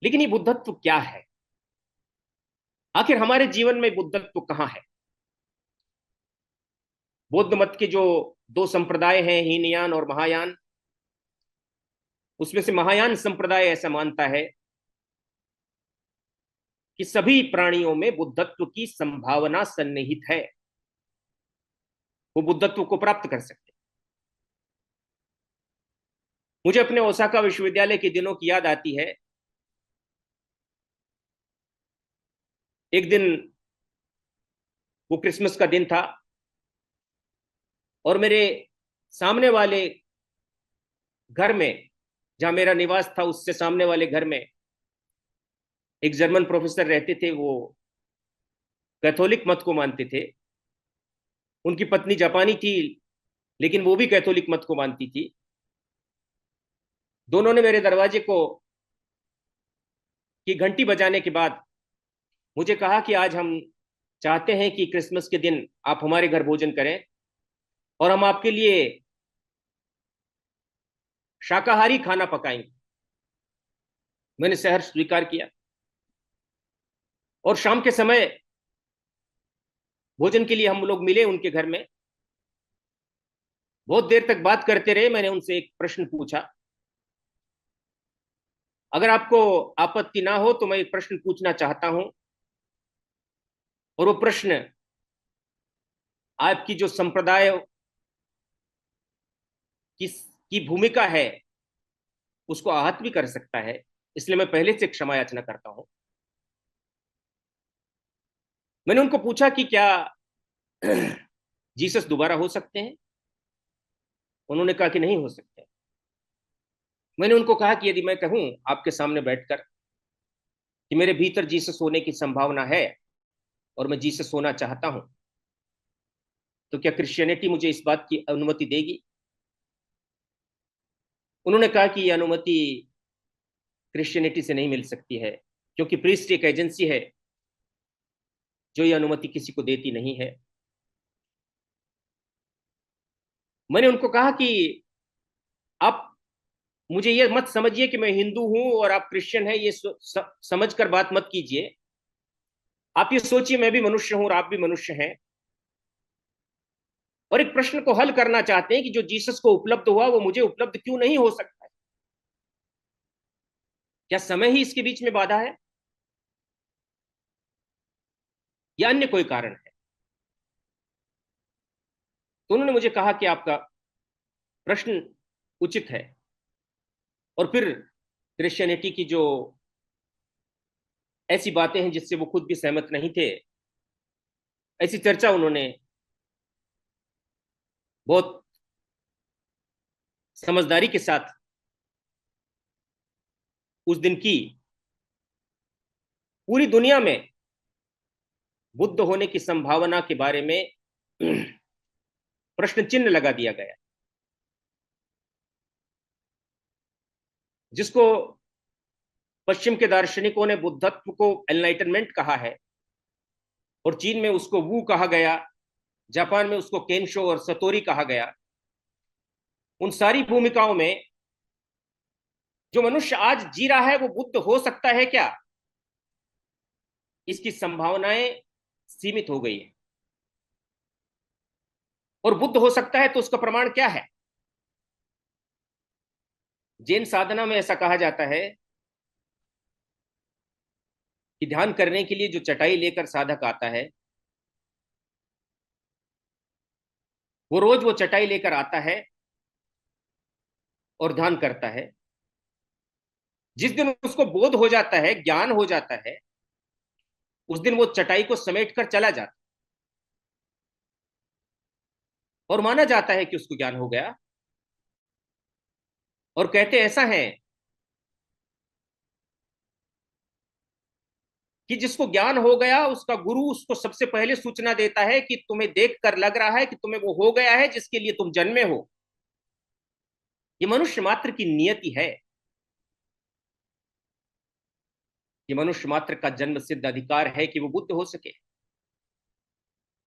लेकिन ये बुद्धत्व क्या है? आखिर हमारे जीवन में बुद्धत्व कहाँ है? बौद्ध मत के जो दो संप्रदाय हैं, हीनयान और महायान, उसमें से महायान संप्रदाय ऐसा मानता है कि सभी प्राणियों में बुद्धत्व की संभावना सन्निहित है, वो बुद्धत्व को प्राप्त कर सकते हैं। मुझे अपने ओसाका विश्वविद्यालय के दिनों की याद आती है। एक दिन, वो क्रिसमस का दिन था, और मेरे सामने वाले घर में, जहां मेरा निवास था, उससे सामने वाले घर में एक जर्मन प्रोफेसर रहते थे। वो कैथोलिक मत को मानते थे। उनकी पत्नी जापानी थी, लेकिन वो भी कैथोलिक मत को मानती थी। दोनों ने मेरे दरवाजे को की घंटी बजाने के बाद मुझे कहा कि आज हम चाहते हैं कि क्रिसमस के दिन आप हमारे घर भोजन करें, और हम आपके लिए शाकाहारी खाना पकाएंगे। मैंने सहर्ष स्वीकार किया, और शाम के समय भोजन के लिए हम लोग मिले उनके घर में। बहुत देर तक बात करते रहे। मैंने उनसे एक प्रश्न पूछा। अगर आपको आपत्ति ना हो तो मैं एक प्रश्न पूछना चाहता हूं, और वो प्रश्न आपकी जो संप्रदाय की की भूमिका है उसको आहत भी कर सकता है, इसलिए मैं पहले से क्षमा याचना करता हूं। मैंने उनको पूछा कि क्या जीसस दोबारा हो सकते हैं? उन्होंने कहा कि नहीं हो सकते। मैंने उनको कहा कि यदि मैं कहूं आपके सामने बैठकर कि मेरे भीतर जीसस होने की संभावना है और मैं जीसस होना चाहता हूं, तो क्या क्रिश्चियनिटी मुझे इस बात की अनुमति देगी? उन्होंने कहा कि यह अनुमति क्रिश्चियनिटी से नहीं मिल सकती है, क्योंकि प्रीस्ट एक एजेंसी है जो ये अनुमति किसी को देती नहीं है। मैंने उनको कहा कि आप मुझे ये मत समझिए कि मैं हिंदू हूं और आप क्रिश्चियन हैं, ये समझ कर बात मत कीजिए। आप ये सोचिए, मैं भी मनुष्य हूं और आप भी मनुष्य हैं, और एक प्रश्न को हल करना चाहते हैं कि जो जीसस को उपलब्ध हुआ वो मुझे उपलब्ध क्यों नहीं हो सकता है? क्या समय ही इसके बीच में बाधा है, या अन्य कोई कारण है? तो उन्होंने मुझे कहा कि आपका प्रश्न उचित है। और फिर क्रिश्चियनिटी की जो ऐसी बातें हैं जिससे वो खुद भी सहमत नहीं थे, ऐसी चर्चा उन्होंने बहुत समझदारी के साथ उस दिन की। पूरी दुनिया में बुद्ध होने की संभावना के बारे में प्रश्न चिन्ह लगा दिया गया, जिसको पश्चिम के दार्शनिकों ने बुद्धत्व को एनलाइटनमेंट कहा है, और चीन में उसको वू कहा गया, जापान में उसको केनशो और सतोरी कहा गया। उन सारी भूमिकाओं में जो मनुष्य आज जी रहा है वो बुद्ध हो सकता है क्या? इसकी संभावनाएं सीमित हो गई है। और बुद्ध हो सकता है तो उसका प्रमाण क्या है? जैन साधना में ऐसा कहा जाता है कि ध्यान करने के लिए जो चटाई लेकर साधक आता है, वो रोज वो चटाई लेकर आता है और ध्यान करता है। जिस दिन उसको बोध हो जाता है, ज्ञान हो जाता है, उस दिन वो चटाई को समेट कर चला जाता है, और माना जाता है कि उसको ज्ञान हो गया। और कहते ऐसा है कि जिसको ज्ञान हो गया उसका गुरु उसको सबसे पहले सूचना देता है कि तुम्हें देखकर लग रहा है कि तुम्हें वो हो गया है जिसके लिए तुम जन्मे हो। ये मनुष्य मात्र की नियति है। ये मनुष्य मात्र का जन्म सिद्ध अधिकार है कि वो बुद्ध हो सके।